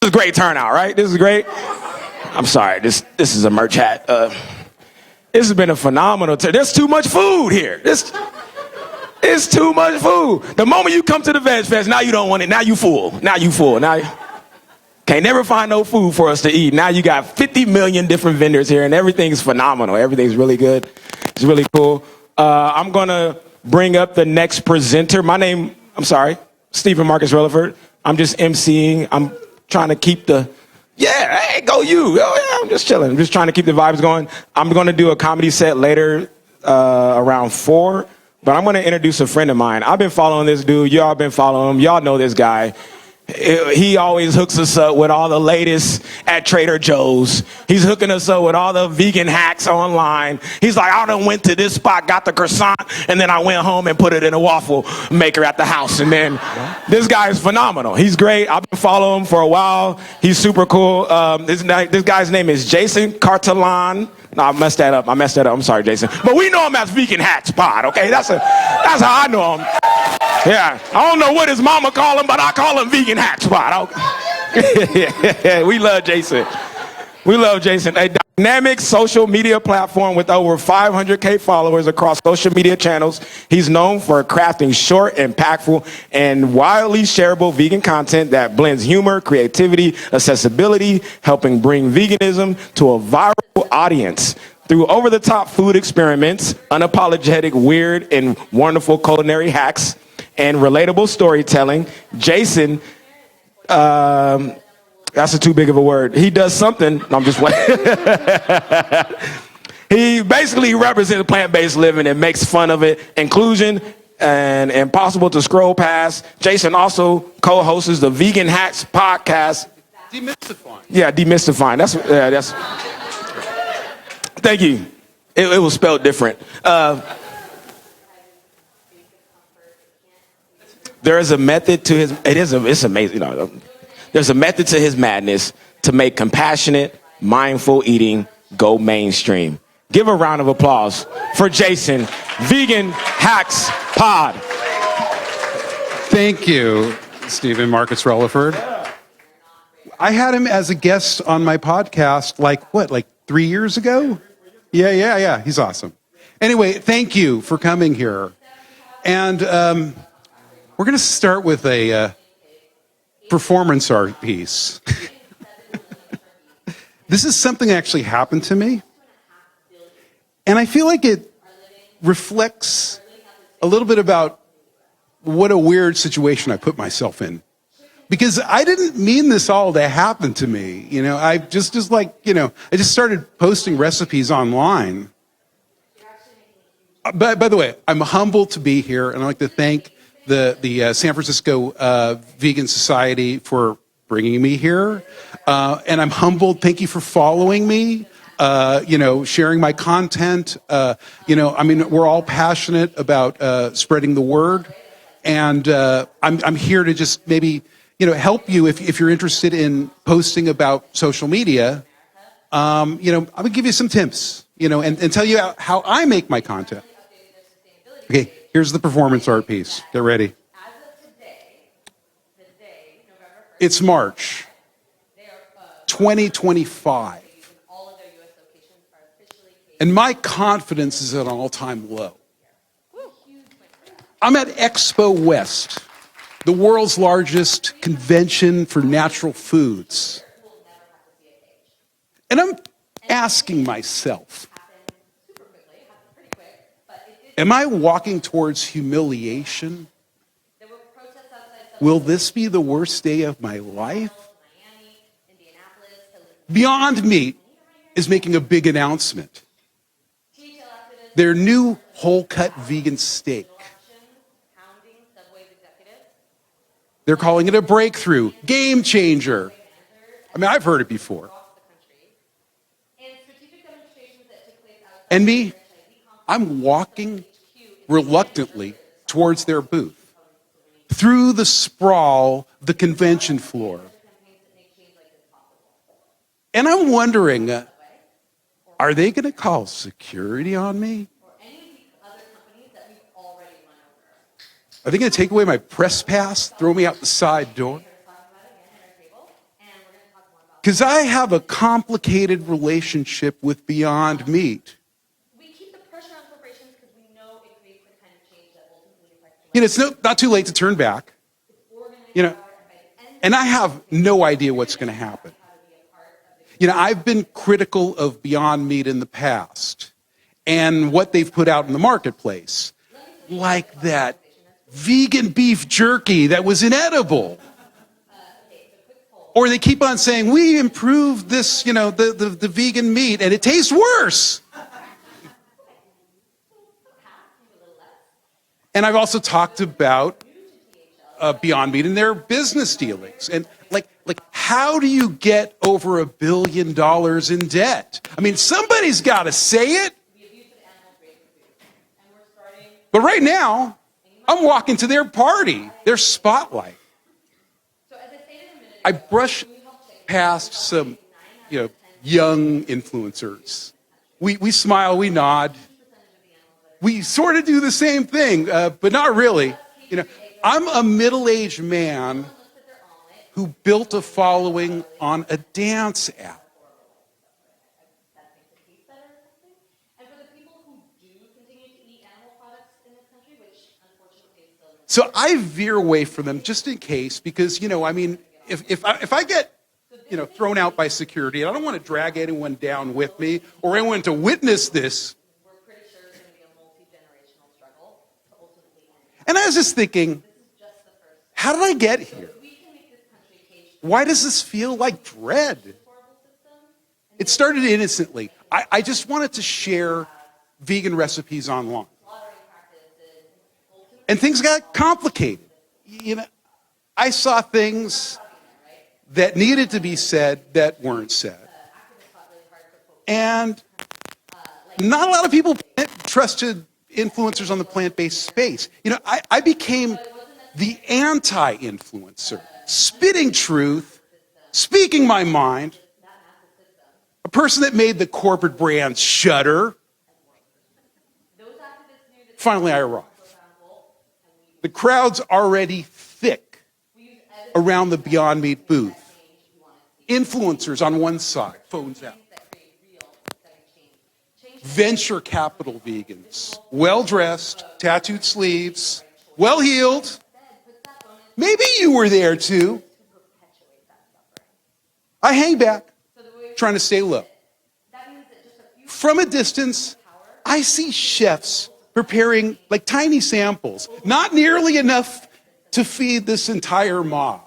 is a great turnout, right? This is great. I'm sorry, this is a merch hat. This has been a phenomenal there's too much food here. It's too much food. The moment you come to the Veg Fest, now you don't want it. Now you full. Now can't never find no food for us to eat. Now you got 50 million different vendors here, and everything's phenomenal. Everything's really good. It's really cool. I'm going to bring up the next presenter. Stephen Marcus Relaford. I'm just emceeing. I'm trying to keep hey, go you. Oh, yeah, I'm just chilling. I'm just trying to keep the vibes going. I'm going to do a comedy set later around 4, but I'm going to introduce a friend of mine. I've been following this dude. Y'all been following him. Y'all know this guy. He always hooks us up with all the latest at Trader Joe's. He's hooking us up with all the vegan hacks online. He's like, I done went to this spot, got the croissant, and then I went home and put it in a waffle maker at the house. And then this guy is phenomenal. He's great. I've been following him for a while. He's super cool. This guy's name is Jason Kartalian. No, I messed that up. I'm sorry, Jason. But we know him as Vegan Hacks Pod, okay? That's how I know him. Yeah, I don't know what his mama call him, but I call him Vegan Hack Spot. We love Jason. A dynamic social media platform with over 500K followers across social media channels. He's known for crafting short, impactful, and widely shareable vegan content that blends humor, creativity, accessibility, helping bring veganism to a viral audience. Through over-the-top food experiments, unapologetic, weird, and wonderful culinary hacks, and relatable storytelling, Jason, that's too big of a word. He does something. No, I'm just He basically represents plant-based living and makes fun of it, inclusion, and impossible to scroll past. Jason also co-hosts the Vegan Hacks podcast. Demystifying. Yeah, demystifying. That's. Thank you. It was spelled different. There is a method to his. It's amazing. There's a method to his madness to make compassionate, mindful eating go mainstream. Give a round of applause for Jason, Vegan Hacks Pod. Thank you, Stephen Marcus Relaford. I had him as a guest on my podcast, like 3 years ago? Yeah. He's awesome. Anyway, thank you for coming here. And we're going to start with a performance art piece. This is something that actually happened to me. And I feel like it reflects a little bit about what a weird situation I put myself in. Because I didn't mean this all to happen to me. I just started posting recipes online. By the way, I'm humbled to be here, and I'd like to thank the San Francisco Vegan Society for bringing me here. And I'm humbled. Thank you for following me, sharing my content. We're all passionate about spreading the word. And I'm here to just maybe, help you if you're interested in posting about social media. I'm going to give you some tips, and tell you how I make my content. Okay, here's the performance art piece. Get ready. It's March 2025. And my confidence is at an all-time low. I'm at Expo West, the world's largest convention for natural foods. And I'm asking myself, am I walking towards humiliation? Will this be the worst day of my life? Beyond Meat is making a big announcement. Their new whole-cut vegan steak. They're calling it a breakthrough, game changer. I've heard it before. And me, I'm walking reluctantly towards their booth, through the sprawl, the convention floor. And I'm wondering, are they going to call security on me? Are they going to take away my press pass, throw me out the side door? Because I have a complicated relationship with Beyond Meat. We keep the pressure on corporations because we know it creates the kind of change that ultimately affects You know, it's not too late to turn back. You know, and I have no idea what's going to happen. You know, I've been critical of Beyond Meat in the past and what they've put out in the marketplace, like that vegan beef jerky that was inedible. Or they keep on saying, we improved this, you know, the vegan meat, and it tastes worse. And I've also talked about Beyond Meat and their business dealings. And like, how do you get over $1 billion in debt? I mean, somebody's got to say it. But right now, I'm walking to their party, their spotlight. I brush past some, you know, young influencers. We smile, we nod. We sort of do the same thing, but not really. You know, I'm a middle-aged man who built a following on a dance app. So I veer away from them just in case, because, you know, I mean, if I get, you know, thrown out by security, and I don't want to drag anyone down with me or anyone to witness this. And I was just thinking, how did I get here? Why does this feel like dread? It started innocently. I just wanted to share vegan recipes online. And things got complicated. You know, I saw things that needed to be said that weren't said. And not a lot of people trusted influencers on the plant-based space. You know, I became the anti-influencer, spitting truth, speaking my mind, a person that made the corporate brands shudder. Finally, I arrived. The crowd's already thick around the Beyond Meat booth. Influencers on one side, phones out. Venture capital vegans, well-dressed, tattooed sleeves, well-heeled. Maybe you were there too. I hang back, trying to stay low. From a distance, I see chefs preparing like tiny samples, not nearly enough to feed this entire mob.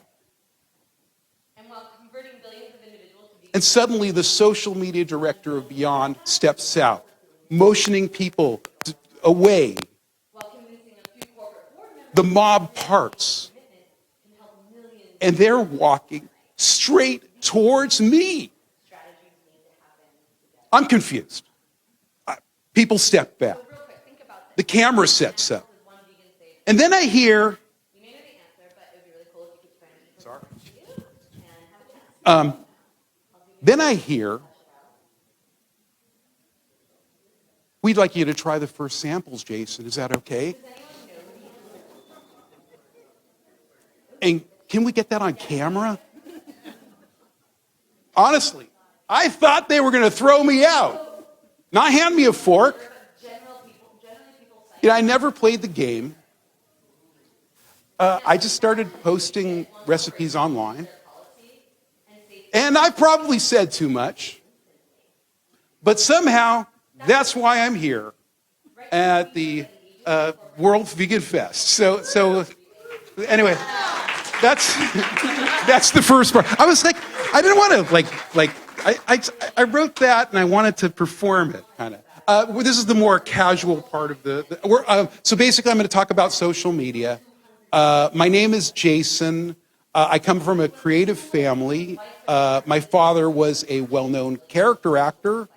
And suddenly the social media director of Beyond steps out, motioning people away. The mob parts. And they're walking straight towards me. I'm confused. People step back. The camera sets up. And then I hear, we'd like you to try the first samples, Jason. Is that okay? And can we get that on camera? Honestly, I thought they were going to throw me out, not hand me a fork. You know, I never played the game. I just started posting recipes online. And I probably said too much. But somehow, that's why I'm here at the World Vegan Fest. So anyway, that's the first part. I was like, I didn't want to I wrote that and I wanted to perform it, kind of. This is the more casual part of so basically I'm going to talk about social media. My name is Jason. I come from a creative family. My father was a well-known character actor.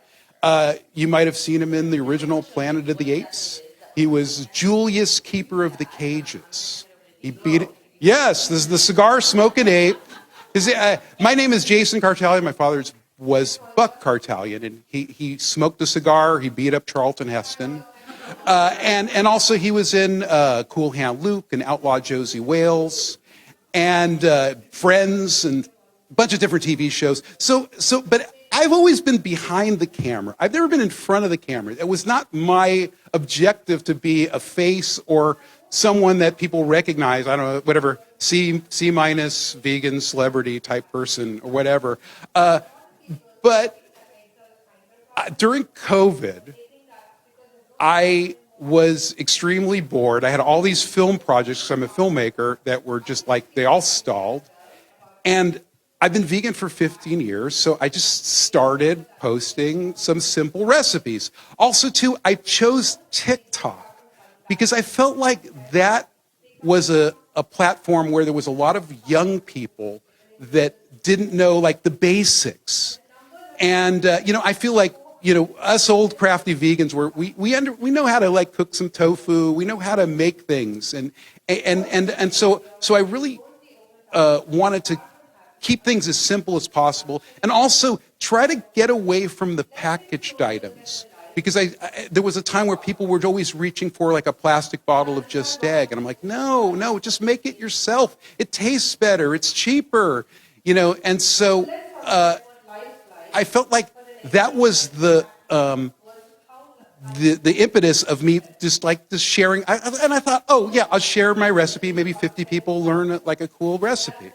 You might have seen him in the original Planet of the Apes. He was Julius, Keeper of the Cages. He beat it. Yes, this is the cigar-smoking ape. My name is Jason Kartalian. My father's was Buck Kartalian, and he smoked a cigar. He beat up Charlton Heston, and also he was in Cool Hand Luke and Outlaw Josie Wales, and Friends and bunch of different TV shows. But I've always been behind the camera. I've never been in front of the camera. It was not my objective to be a face or someone that people recognize. I don't know, whatever, C minus vegan celebrity type person or whatever. But during COVID, I was extremely bored. I had all these film projects, because I'm a filmmaker, that were just like, they all stalled. And I've been vegan for 15 years, so I just started posting some simple recipes. Also, too, I chose TikTok because I felt like that was a platform where there was a lot of young people that didn't know, like, the basics. And, I feel like, us old crafty vegans, we know how to, like, cook some tofu. We know how to make things. And so I really wanted to keep things as simple as possible, and also try to get away from the packaged items. Because there was a time where people were always reaching for like a plastic bottle of Just Egg, and I'm like, no, just make it yourself. It tastes better. It's cheaper, And so I felt like that was the impetus of me just sharing. And I thought, oh yeah, I'll share my recipe. Maybe 50 people learn like a cool recipe.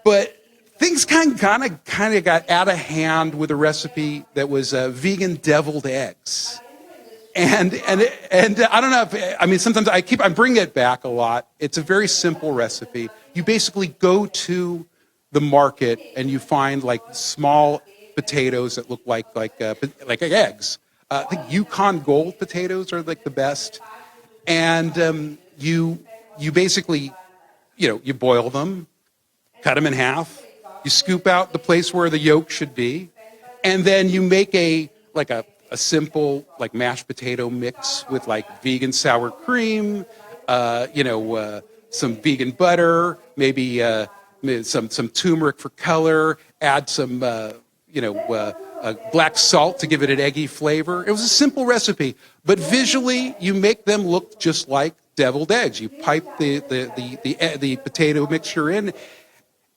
But things kind of got out of hand with a recipe that was vegan deviled eggs, and I don't know if sometimes I bring it back a lot. It's a very simple recipe. You basically go to the market and you find like small potatoes that look like eggs. I think Yukon Gold potatoes are like the best, and you basically you boil them. Cut them in half. You scoop out the place where the yolk should be, and then you make a simple like mashed potato mix with like vegan sour cream, some vegan butter, maybe some turmeric for color. Add some black salt to give it an eggy flavor. It was a simple recipe, but visually you make them look just like deviled eggs. You pipe the potato mixture in.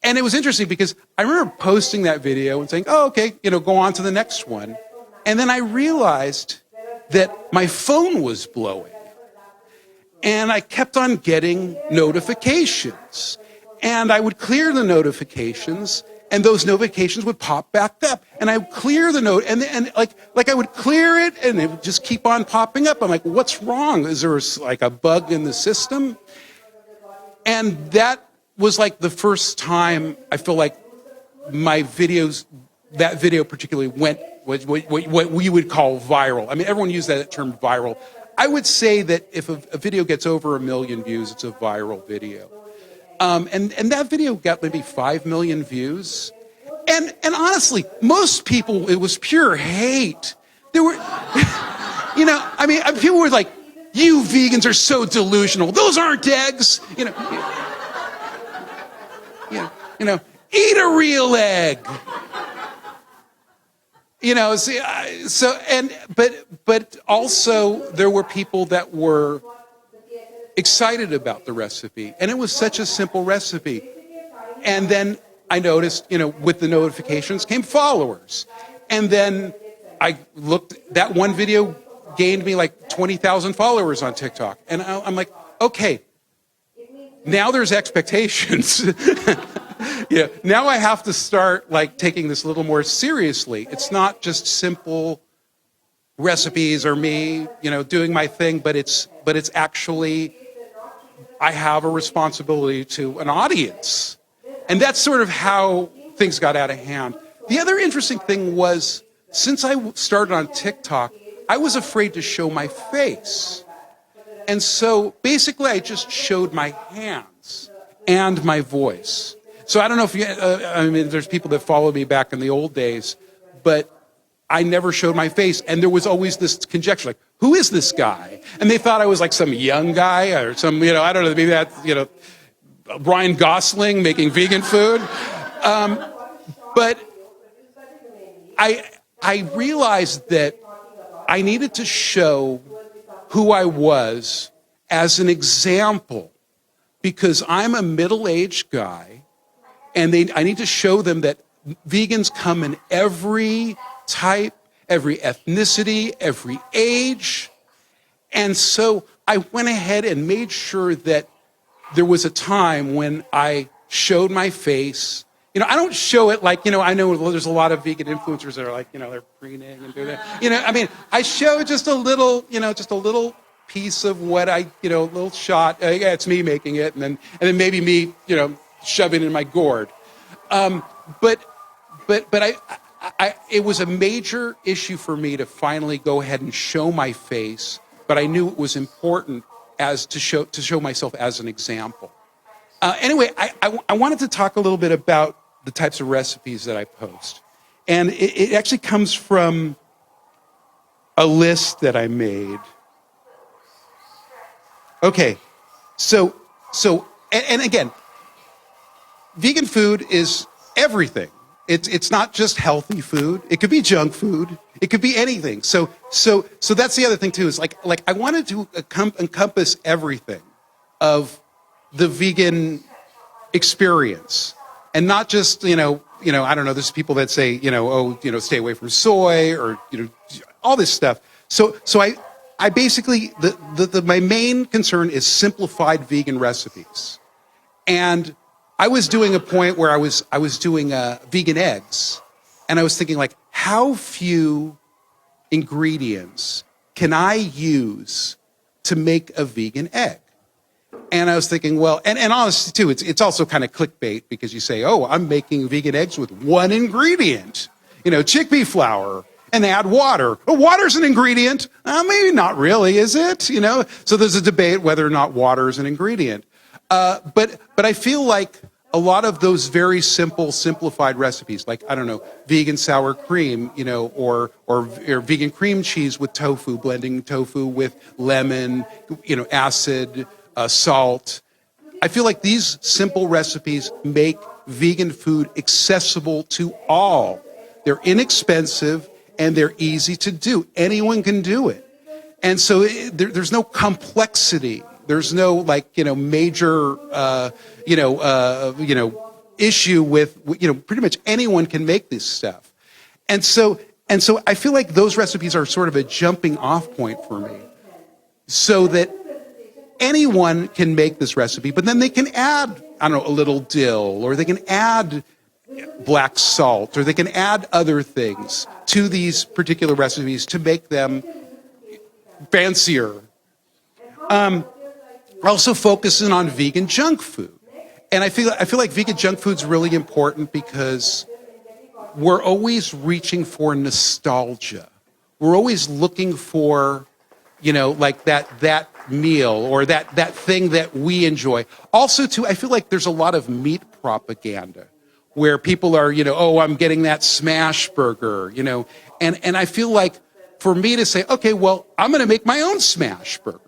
And it was interesting because I remember posting that video and saying, oh, okay, go on to the next one. And then I realized that my phone was blowing. And I kept on getting notifications. And I would clear the notifications, and those notifications would pop back up. And I would clear the note, and I would clear it, and it would just keep on popping up. I'm like, what's wrong? Is there like a bug in the system? And that was like the first time I feel like my videos, that video particularly went what we would call viral. I mean, everyone used that term viral. I would say that if a video gets over 1 million views, it's a viral video. And that video got maybe 5 million views. And honestly, most people, it was pure hate. There were, people were like, you vegans are so delusional. Those aren't eggs. Eat a real egg. But also there were people that were excited about the recipe, and it was such a simple recipe. And then I noticed, with the notifications came followers, and then I looked. That one video gained me like 20,000 followers on TikTok, and I'm like, okay. Now there's expectations. Now I have to start like taking this a little more seriously. It's not just simple recipes or me, doing my thing, but it's actually I have a responsibility to an audience. And that's sort of how things got out of hand. The other interesting thing was, since I started on TikTok, I was afraid to show my face. And so basically I just showed my hands and my voice. So I don't know if there's people that follow me back in the old days, but I never showed my face. And there was always this conjecture, like, who is this guy? And they thought I was like some young guy or some, I don't know, maybe that's, Ryan Gosling making vegan food. But I realized that I needed to show who I was as an example, because I'm a middle-aged guy, And I need to show them that vegans come in every type, every ethnicity, every age. And so I went ahead and made sure that there was a time when I showed my face. I don't show it like, I know there's a lot of vegan influencers that are like, they're preening and doing that. I show just a little, just a little piece of what I, little shot. Yeah, it's me making it. And then maybe me, shoving it in my gourd. But it was a major issue for me to finally go ahead and show my face, but I knew it was important to show myself as an example. Anyway, I wanted to talk a little bit about the types of recipes that I post. And it actually comes from a list that I made. Okay, so and again, vegan food is everything. It's not just healthy food. It could be junk food. It could be anything. So that's the other thing too. Is like I wanted to encompass everything of the vegan experience, and not just I don't know. There's people that say stay away from soy or all this stuff. So I basically my main concern is simplified vegan recipes, and I was doing a point where I was doing vegan eggs, and I was thinking like, how few ingredients can I use to make a vegan egg? And I was thinking, well, and honestly too, it's also kind of clickbait because you say, oh, I'm making vegan eggs with one ingredient, chickpea flour, and add water. Oh, water's an ingredient. Maybe not really, is it? So there's a debate whether or not water is an ingredient. But I feel like a lot of those very simple, simplified recipes, like, I don't know, vegan sour cream, or vegan cream cheese with tofu, blending tofu with lemon, acid, salt. I feel like these simple recipes make vegan food accessible to all. They're inexpensive and they're easy to do. Anyone can do it. And so there's no complexity. There's no major issue with pretty much anyone can make this stuff. And so I feel like those recipes are sort of a jumping off point for me, so that anyone can make this recipe, but then they can add, I don't know, a little dill, or they can add black salt, or they can add other things to these particular recipes to make them fancier. Also focusing on vegan junk food. And I feel like vegan junk food's really important because we're always reaching for nostalgia. We're always looking for, that meal or that thing that we enjoy. Also, too, I feel like there's a lot of meat propaganda where people are, oh, I'm getting that smash burger, and I feel like for me to say, okay, well, I'm going to make my own smash burger,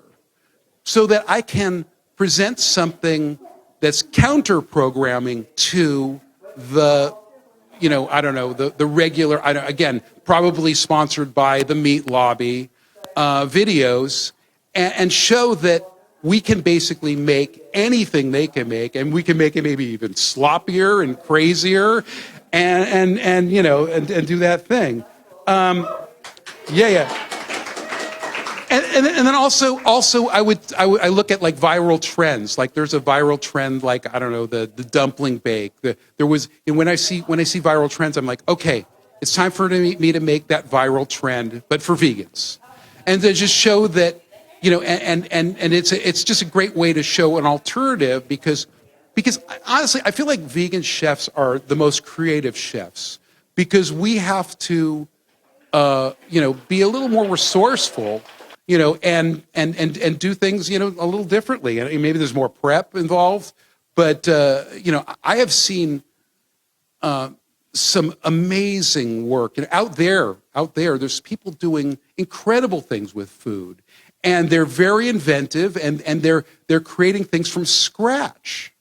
so that I can present something that's counter-programming to the, I don't know, the regular, again, probably sponsored by the meat lobby videos, and show that we can basically make anything they can make, and we can make it maybe even sloppier and crazier, and do that thing. Yeah. And then also I look at like viral trends. Like there's a viral trend, like, I don't know, the dumpling bake. When I see viral trends, I'm like, okay, it's time for me to make that viral trend, but for vegans, and to just show that, and it's just a great way to show an alternative, because honestly, I feel like vegan chefs are the most creative chefs, because we have to be a little more resourceful, and do things, a little differently. And maybe there's more prep involved, but, I have seen some amazing work. Out there, there's people doing incredible things with food, and they're very inventive, and they're creating things from scratch.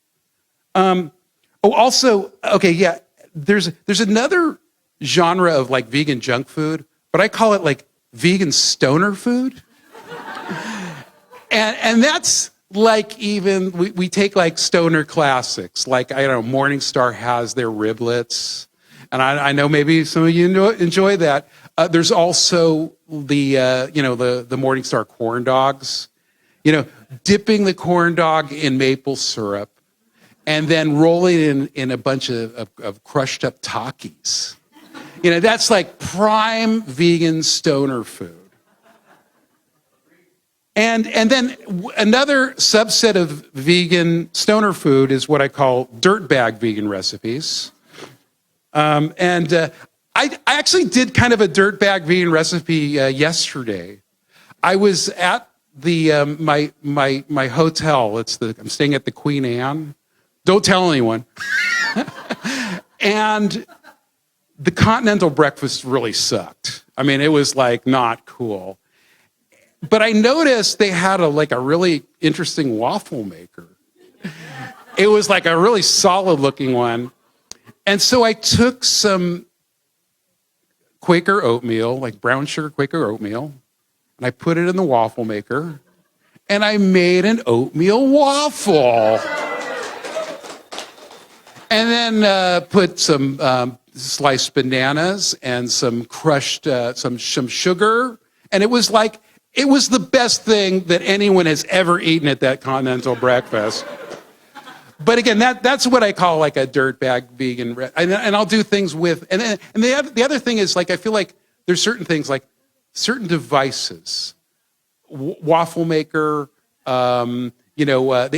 Also, okay, yeah, there's another genre of like vegan junk food, but I call it like vegan stoner food. And that's like even we take like stoner classics, like I don't know, Morningstar has their riblets, and I know maybe some of you enjoy that. There's also the the Morningstar corn dogs, dipping the corn dog in maple syrup, and then rolling it in a bunch of crushed up Takis. That's like prime vegan stoner food. And then another subset of vegan stoner food is what I call dirtbag vegan recipes. I actually did kind of a dirtbag vegan recipe yesterday. I was at the my hotel. I'm staying at the Queen Anne. Don't tell anyone. And the continental breakfast really sucked. I mean, it was like not cool. But I noticed they had a really interesting waffle maker. It was like a really solid looking one. And so I took some Quaker oatmeal, like brown sugar Quaker oatmeal, and I put it in the waffle maker, and I made an oatmeal waffle. And then put some sliced bananas and some crushed, some sugar. And it was the best thing that anyone has ever eaten at that continental breakfast. But again, that's what I call like a dirtbag vegan. And I'll do things with, and the other thing is I feel like there's certain things like certain devices, waffle maker, the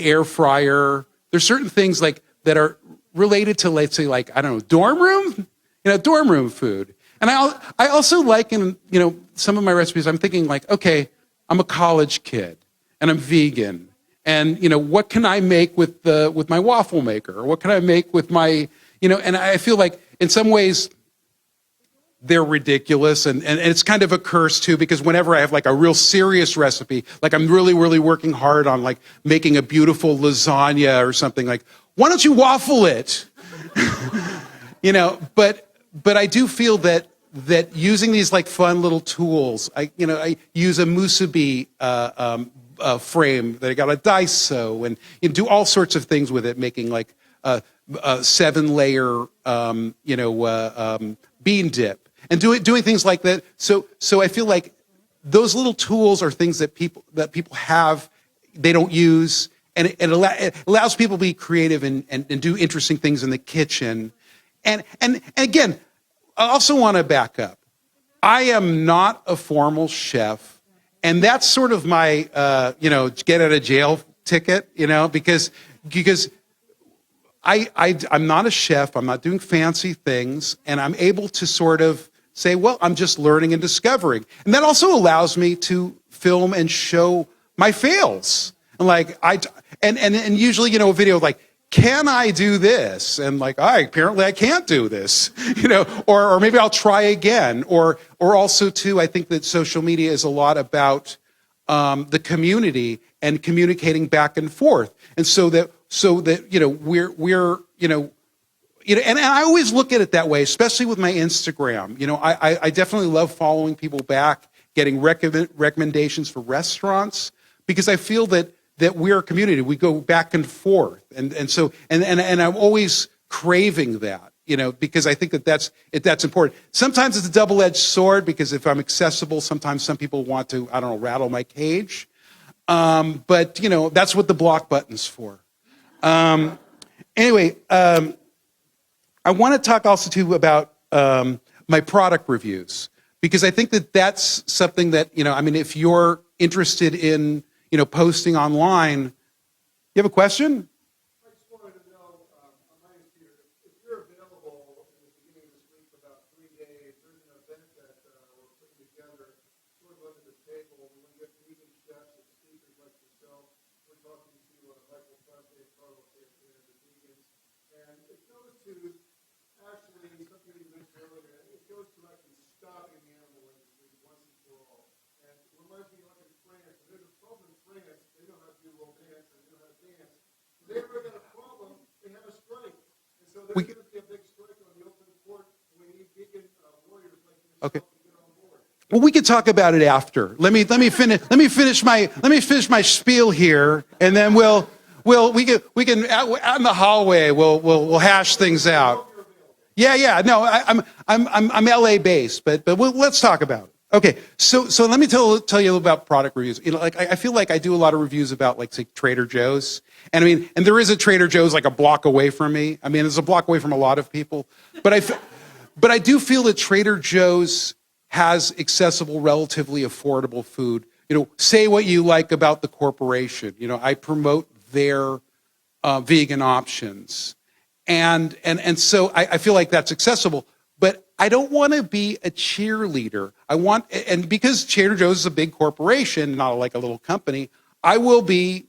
air fryer. There's certain things that are related to, let's say, I don't know, dorm room food. And I also like in, some of my recipes, I'm thinking okay, I'm a college kid and I'm vegan. And, what can I make with my waffle maker? Or what can I make with my, and I feel like in some ways they're ridiculous. And it's kind of a curse too, because whenever I have a real serious recipe, I'm really, really working hard on making a beautiful lasagna or something, why don't you waffle it? But I do feel that using these fun little tools, I use a musubi frame that I got a Daiso, and do all sorts of things with it, making a 7-layer bean dip, and doing things like that. So I feel like those little tools are things that people have, they don't use, and it allows people to be creative and do interesting things in the kitchen. And again, I also want to back up. I am not a formal chef, and that's sort of my get out of jail ticket, because I'm not a chef, I'm not doing fancy things, and I'm able to sort of say, well, I'm just learning and discovering. And that also allows me to film and show my fails. And usually, a video can I do this? And apparently I can't do this, or maybe I'll try again. Or also too, I think that social media is a lot about the community and communicating back and forth. And so that we're and I always look at it that way, especially with my Instagram. I definitely love following people back, getting recommendations for restaurants, because I feel that we're a community. We go back and forth. And so I'm always craving that, because I think that's important. Sometimes it's a double-edged sword, because if I'm accessible, sometimes some people want to, rattle my cage. But that's what the block button's for. Anyway, I want to talk also too about my product reviews, because I think that that's something that, if you're interested in, posting online. You have a question? I just wanted to know, on my end here, if you're available in the beginning of this week for about 3 days, there's an event that we're putting together, sort of under the table. We're going to get vegan chefs and speakers like yourself. We're talking to Michael Fuente and Carlos Santana, the vegans. And it goes to actually something you mentioned earlier. It goes to actually stopping the animal industry once and for all. And it reminds me in France. There's a problem in France. They know how to do romance and they know how to dance. When they ever got a problem, they have a strike. And so there's going to be a big strike on the open court. We need vegan warriors like yourself to get on board. Well, we could talk about it after. Let me finish my spiel here, and then we can out in the hallway we'll hash things out. Yeah. No, I'm LA based, but let's talk about it. Okay, so let me tell you about product reviews. Like I feel like I do a lot of reviews about, like, say, Trader Joe's, and there is a Trader Joe's like a block away from me. It's a block away from a lot of people, but I do feel that Trader Joe's has accessible, relatively affordable food. Say what you like about the corporation. I promote their vegan options, and so I feel like that's accessible. But I don't want to be a cheerleader. And because Trader Joe's is a big corporation, not like a little company, I will be,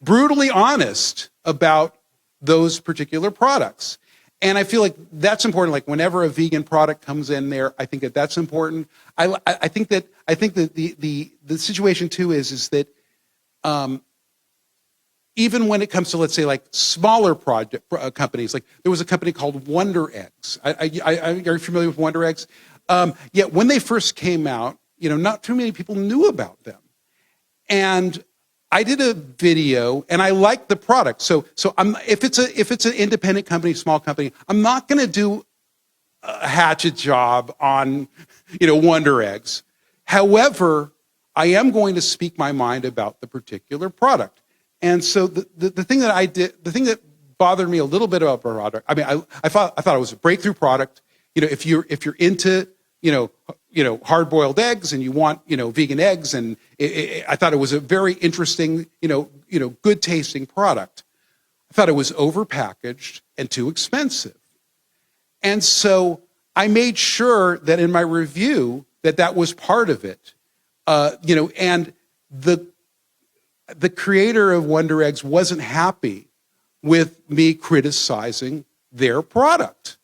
brutally honest about those particular products. And I feel like that's important. Like, whenever a vegan product comes in there, I think that that's important. I think that the situation too is that even when it comes to, let's say, like, smaller companies, like there was a company called Wonder Eggs. Are you familiar with Wonder Eggs? Yeah, when they first came out, not too many people knew about them. And I did a video, and I liked the product. So if it's an independent company, small company, I'm not going to do a hatchet job on, Wonder Eggs. However, I am going to speak my mind about the particular product. And so the thing that I did, the thing that bothered me a little bit about the product, I thought it was a breakthrough product. If you're into hard-boiled eggs and you want, vegan eggs, and I thought it was a very interesting, good-tasting product. I thought it was overpackaged and too expensive. And so I made sure that in my review that was part of it. And the creator of Wonder Eggs wasn't happy with me criticizing their product.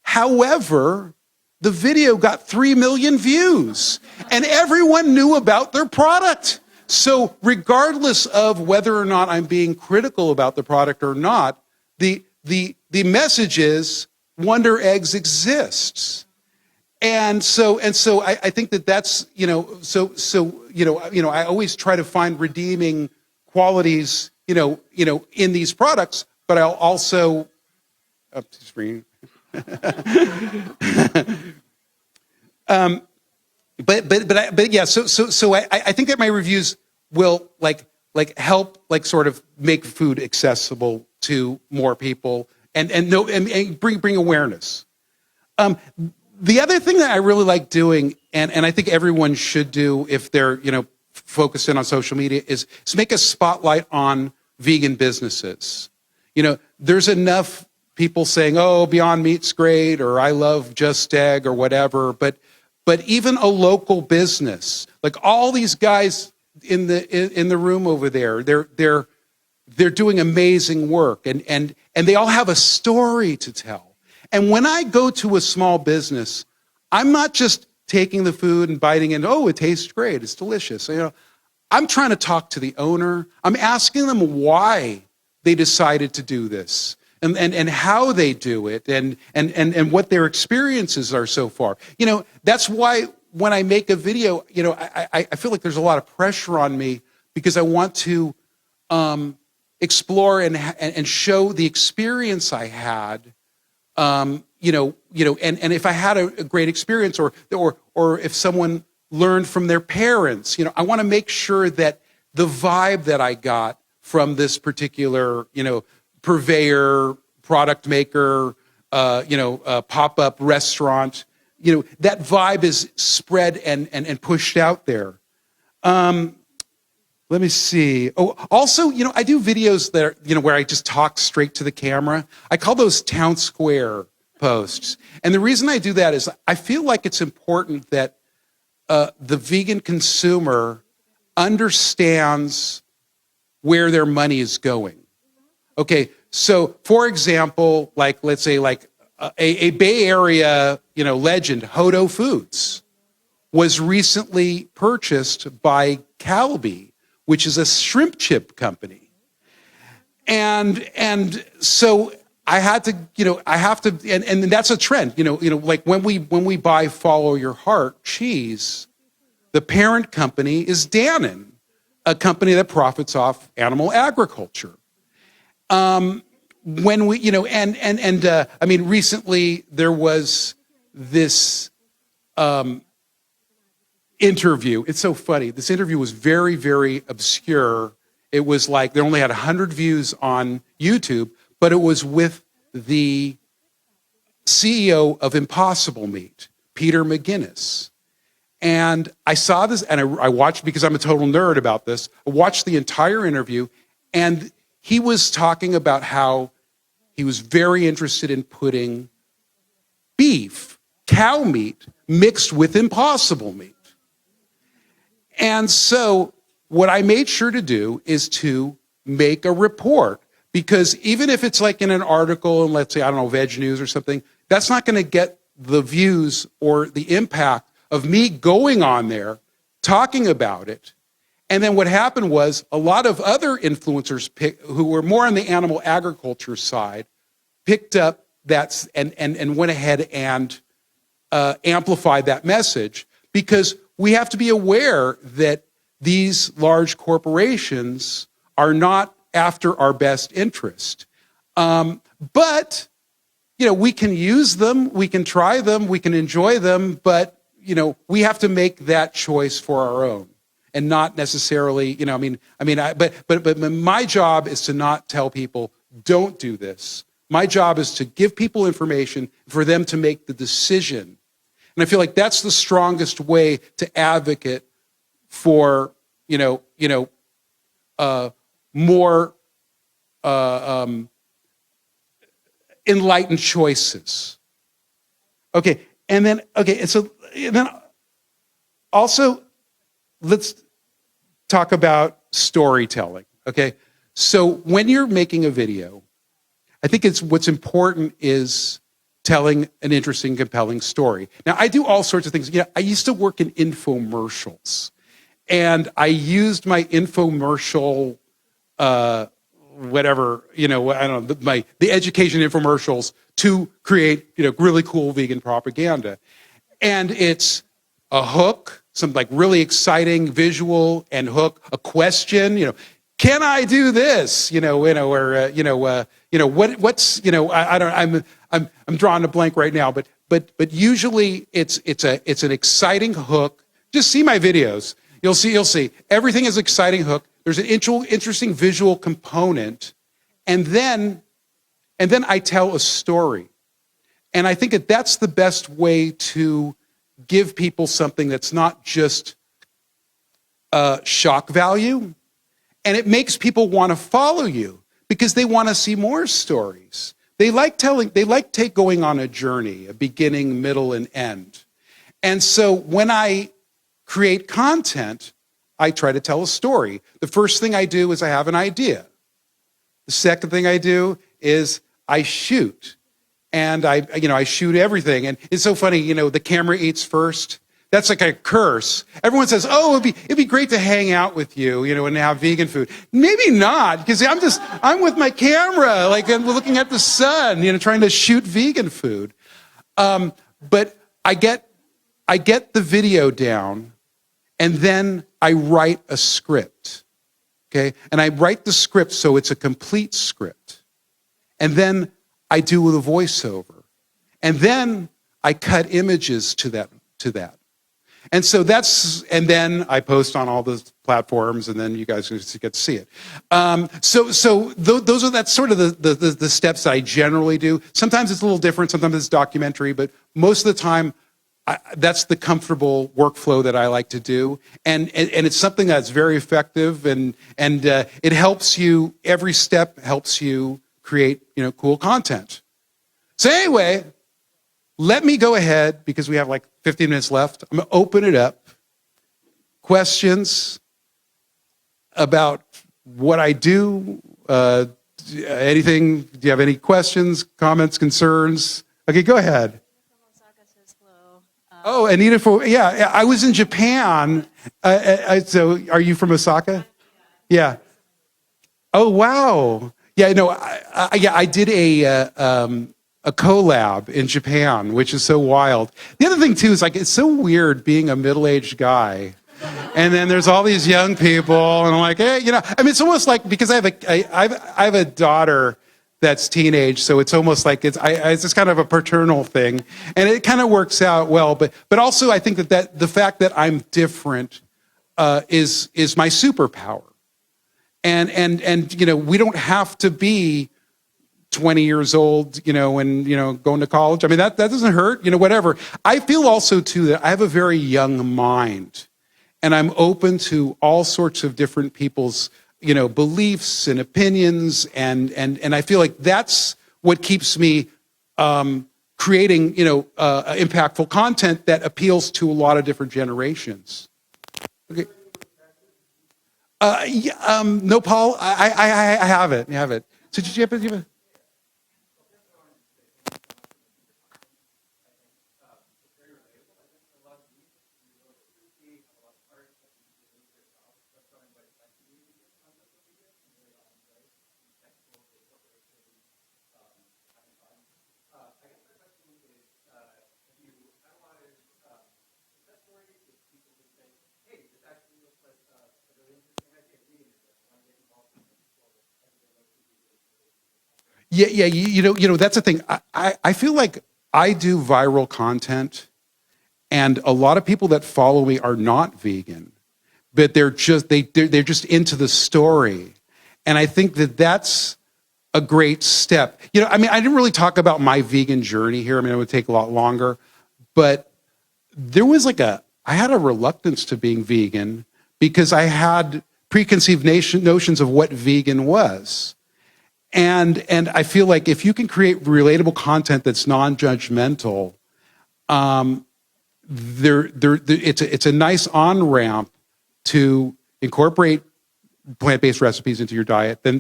However, the video got 3 million views, and everyone knew about their product. So regardless of whether or not I'm being critical about the product or not, the message is Wonder Eggs exists. And so I think that's, I always try to find redeeming qualities, in these products, but I'll also, up to screen. But yeah, so I think that my reviews will like help, like, sort of make food accessible to more people and bring awareness. The other thing that I really like doing, and I think everyone should do if they're, focused in on social media, is make a spotlight on vegan businesses. There's enough people saying, "Oh, Beyond Meat's great," or "I love Just Egg," or whatever, but even a local business, like all these guys in the room over there, they're doing amazing work, and they all have a story to tell. And when I go to a small business, I'm not just taking the food and biting in, "Oh, it tastes great, it's delicious." I'm trying to talk to the owner. I'm asking them why they decided to do this, and how they do it, and what their experiences are so far. That's why when I make a video, I feel like there's a lot of pressure on me, because I want to explore and show the experience I had. And if I had a great experience, or if someone learned from their parents, I want to make sure that the vibe that I got from this particular, purveyor, product maker, pop-up restaurant, that vibe is spread and pushed out there. Let me see. Oh, also, I do videos that are, where I just talk straight to the camera. I call those town square posts. And the reason I do that is I feel like it's important that the vegan consumer understands where their money is going. Okay, so for example, let's say a Bay Area, legend, Hodo Foods, was recently purchased by Calbee, which is a shrimp chip company. And so I had to, I have to, and that's a trend, like when we buy Follow Your Heart cheese, the parent company is Dannon, a company that profits off animal agriculture. When we, I mean, recently there was this interview. It's so funny. This interview was very, very obscure. It was like, they only had 100 views on YouTube, but it was with the CEO of Impossible Meat, Peter McGinnis. And I saw this, and I watched, because I'm a total nerd about this, I watched the entire interview, and he was talking about how he was very interested in putting beef, cow meat, mixed with Impossible Meat. And so what I made sure to do is to make a report, because even if it's like in an article, and let's say, I don't know, Veg News or something, that's not going to get the views or the impact of me going on there, talking about it. And then what happened was a lot of other influencers who were more on the animal agriculture side picked up that and went ahead and amplified that message, because we have to be aware that these large corporations are not after our best interest. But, we can use them, we can try them, we can enjoy them, but, we have to make that choice for our own and not necessarily, but my job is to not tell people, don't do this. My job is to give people information for them to make the decision. And I feel like that's the strongest way to advocate for, more enlightened choices. Okay, and then also let's talk about storytelling. Okay, so when you're making a video, I think what's important is telling an interesting, compelling story. Now, I do all sorts of things. I used to work in infomercials, and I used my infomercial, I don't know, the education infomercials to create, really cool vegan propaganda. And it's a hook, some like really exciting visual and hook, a question, can I do this? I'm drawing a blank right now, but usually it's an exciting hook. Just see my videos. You'll see. Everything is exciting hook. There's an interesting visual component, and then I tell a story. And I think that's the best way to give people something that's not just shock value, and it makes people want to follow you because they want to see more stories. They like going on a journey, a beginning, middle, and end. And so when I create content, I try to tell a story. The first thing I do is I have an idea. The second thing I do is I shoot. And I shoot everything. And it's so funny, the camera eats first. That's like a curse. Everyone says, oh, it'd be great to hang out with you, and have vegan food. Maybe not, because I'm with my camera, like I'm looking at the sun, trying to shoot vegan food. But I get the video down, and then I write a script, okay? And I write the script so it's a complete script. And then I do the voiceover. And then I cut images to that. And so and then I post on all the platforms, and then you guys get to see it. That's sort of the steps that I generally do. Sometimes it's a little different, sometimes it's documentary, but most of the time, that's the comfortable workflow that I like to do. And it's something that's very effective, and it helps you, every step helps you create, cool content. So anyway, let me go ahead, because we have like 15 minutes left. I'm going to open it up. Questions about what I do? Anything? Do you have any questions, comments, concerns? Okay, go ahead. Oh, Anita, I was in Japan. So are you from Osaka? Yeah. Oh, wow. Yeah, no, I did a collab in Japan, which is so wild. The other thing too is like it's so weird being a middle-aged guy, and then there's all these young people, and I'm like, hey, I mean, it's almost like because I have a daughter that's teenage, so it's almost like it's just kind of a paternal thing, and it kind of works out well. But also I think that the fact that I'm different is my superpower. And we don't have to be 20 years old, and going to college. I mean, that doesn't hurt, whatever. I feel also too that I have a very young mind, and I'm open to all sorts of different people's, beliefs and opinions, and I feel like that's what keeps me creating, impactful content that appeals to a lot of different generations. Okay. No, Paul, I have it. I have it. So did you have it? Yeah, that's the thing. I feel like I do viral content, and a lot of people that follow me are not vegan, but they're just into the story, and I think that that's a great step. I mean, I didn't really talk about my vegan journey here. I mean, it would take a lot longer, but there was I had a reluctance to being vegan because I had preconceived notions of what vegan was. And I feel like if you can create relatable content that's non-judgmental, it's a nice on-ramp to incorporate plant-based recipes into your diet, then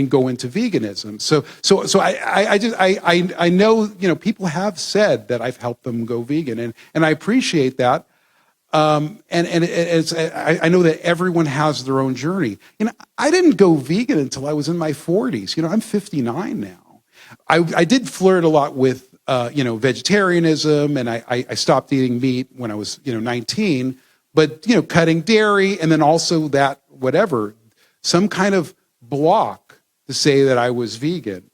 go into veganism. So I know people have said that I've helped them go vegan, and I appreciate that. I know that everyone has their own journey. I didn't go vegan until I was in my 40s. I'm 59 now. I did flirt a lot with vegetarianism, and I stopped eating meat when I was 19. But cutting dairy, and then also that some kind of block to say that I was vegan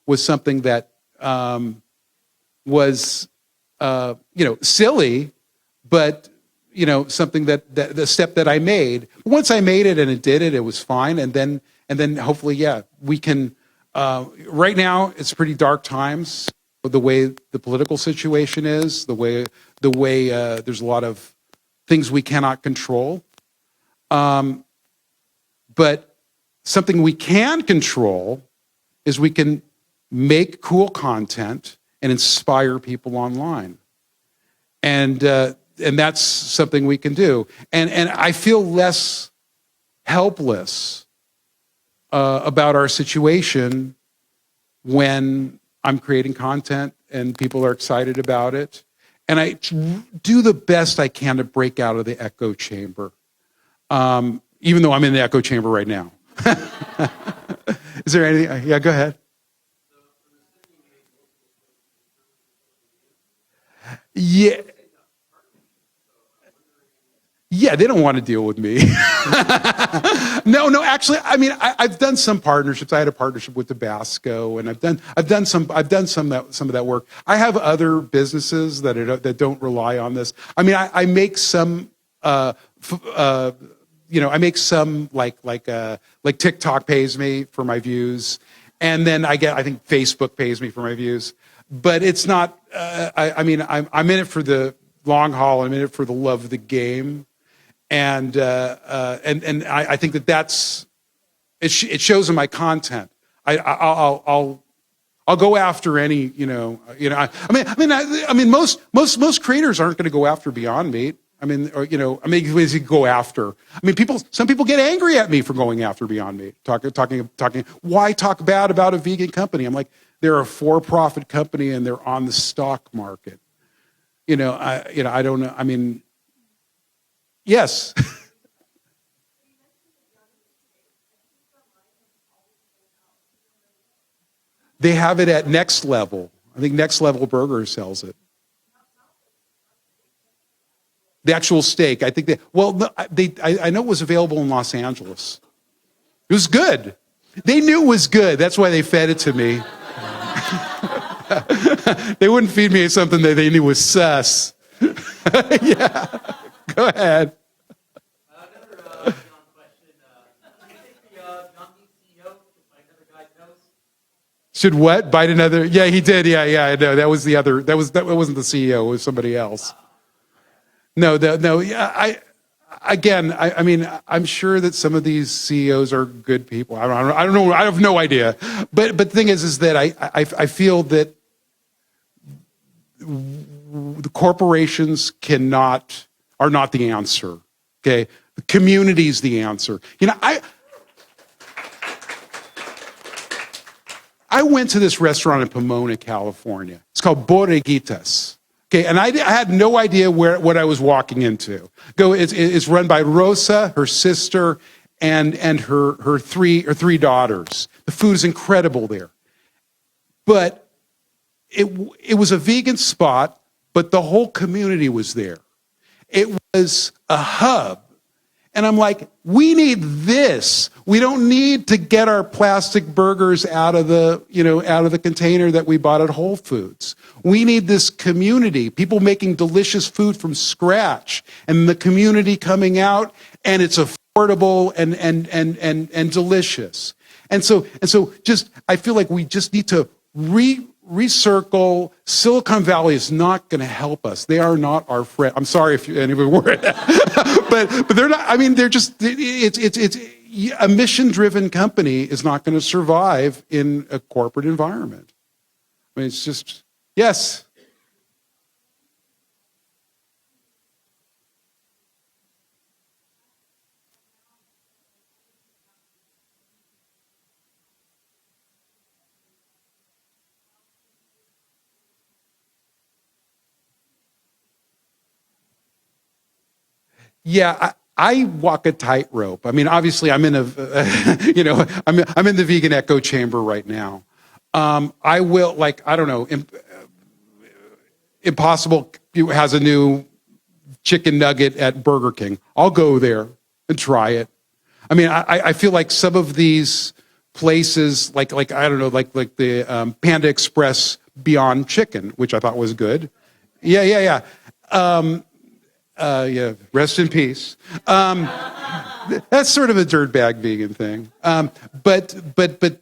was something that was silly, but something that the step that I made. Once I made it and it was fine. And then hopefully, yeah, we can, right now it's pretty dark times, the way the political situation is, the way there's a lot of things we cannot control. But something we can control is we can make cool content and inspire people online. And that's something we can do. And I feel less helpless about our situation when I'm creating content and people are excited about it. And I do the best I can to break out of the echo chamber, even though I'm in the echo chamber right now. Is there anything? Yeah, go ahead. Yeah. Yeah, they don't want to deal with me. No, actually, I mean, I've done some partnerships. I had a partnership with Tabasco, and I've done some of that work. I have other businesses that don't rely on this. I mean, I make some, I make some like TikTok pays me for my views, and then I think Facebook pays me for my views, but it's not. I'm in it for the long haul. I'm in it for the love of the game. And I think that's it shows in my content. I'll go after any most creators aren't going to go after Beyond Meat. Go after. Some people get angry at me for going after Beyond Meat. Talking. Why talk bad about a vegan company? I'm like, they're a for-profit company and they're on the stock market. I don't know. I mean. Yes. They have it at Next Level. I think Next Level Burger sells it. The actual steak, I think I know it was available in Los Angeles. It was good. They knew it was good. That's why they fed it to me. They wouldn't feed me something that they knew was sus. Yeah, go ahead. Another John question. Can you take the John Dean CEO by another guy's nose? Should what? Bite another? Yeah, he did. Yeah, I know. That was the other. That wasn't the CEO. It was somebody else. No. Yeah, I mean, I'm sure that some of these CEOs are good people. I don't know. I have no idea. But the thing is that I feel that the corporations are not the answer. Okay, the community's the answer. You know, I went to this restaurant in Pomona, California. It's called Borreguitas. Okay, and I had no idea what I was walking into. It's run by Rosa, her sister, and her three daughters. The food is incredible there. But it was a vegan spot, but the whole community was there. It was a hub. And I'm like, we need this. We don't need to get our plastic burgers out of the container that we bought at Whole Foods. We need this community, people making delicious food from scratch, and the community coming out, and it's affordable and delicious. And so just I feel like we just need to recircle. Silicon Valley is not going to help us. They are not our friend. I'm sorry if anyone were, but they're not. I mean, they're just. It's a mission-driven company is not going to survive in a corporate environment. I mean, it's just yes. Yeah, I walk a tightrope. I mean, obviously, I'm in I'm in the vegan echo chamber right now. I will, I don't know, Impossible has a new chicken nugget at Burger King. I'll go there and try it. I mean, I feel like some of these places, like I don't know, like the Panda Express Beyond Chicken, which I thought was good. Yeah. Yeah, rest in peace. That's sort of a dirtbag vegan thing. But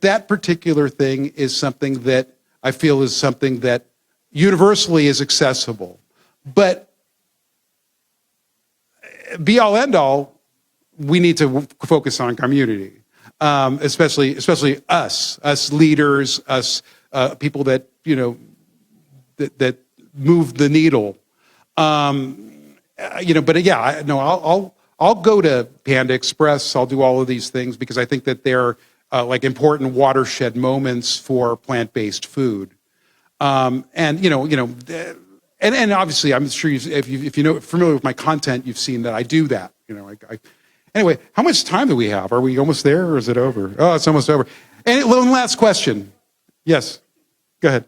that particular thing is something that I feel is something that universally is accessible. But be all end all, we need to focus on community, especially us leaders, us people that that move the needle. But yeah, I'll go to Panda Express. I'll do all of these things because I think that they're like important watershed moments for plant-based food. And obviously, I'm sure if you know familiar with my content, you've seen that I do that. Anyway, how much time do we have? Are we almost there, or is it over? Oh, it's almost over. And one last question. Yes, go ahead.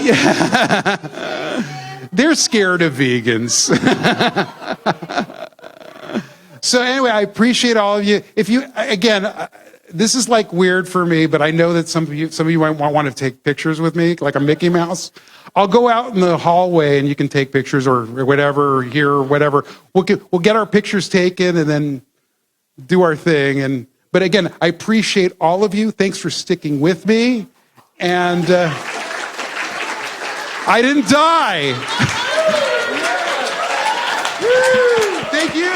Yeah. They're scared of vegans. So anyway, I appreciate all of you. If you, again, this is like weird for me, but I know that some of you might want to take pictures with me, like a Mickey Mouse. I'll go out in the hallway and you can take pictures or whatever, here or whatever. We'll get our pictures taken and then do our thing. But again, I appreciate all of you. Thanks for sticking with me. And I didn't die. Thank you.